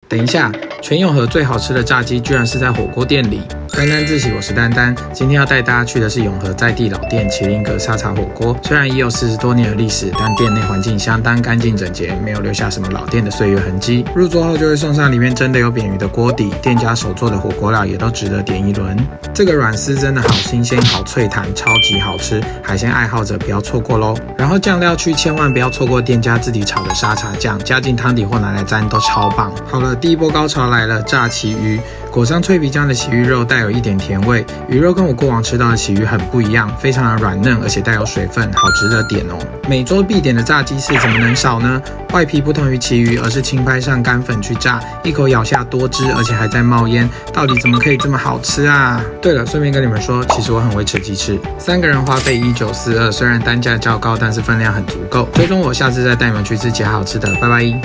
等一下，全永和最好吃的炸鸡居然是在火锅店里。丹丹自喜，我是丹丹，今天要带大家去的是永和在地老店麒麟阁沙茶火锅。虽然已有40多年的历史，但店内环境相当干净整洁，没有留下什么老店的岁月痕迹。入座后就会送上里面真的有扁鱼的锅底，店家手做的火锅料也都值得点一轮。这个软丝真的好新鲜，好脆弹，超级好吃，海鲜爱好者不要错过咯。然后酱料区千万不要错过店家自己炒的沙茶酱，加进汤底或拿来沾都超棒。好了，第一波高潮来了，炸旗鱼。裹上脆皮酱的旗鱼肉带有一点甜味，鱼肉跟我过往吃到的旗鱼很不一样，非常的软嫩，而且带有水分，好值得点哦。每周必点的炸鸡翅怎么能少呢？外皮不同于旗鱼，而是轻拍上干粉去炸，一口咬下多汁，而且还在冒烟，到底怎么可以这么好吃啊？对了，顺便跟你们说，其实我很会吃鸡翅，3个人花费1942，虽然单价较高，但是分量很足够。追踪我，下次再带你们去吃其他好吃的，拜拜。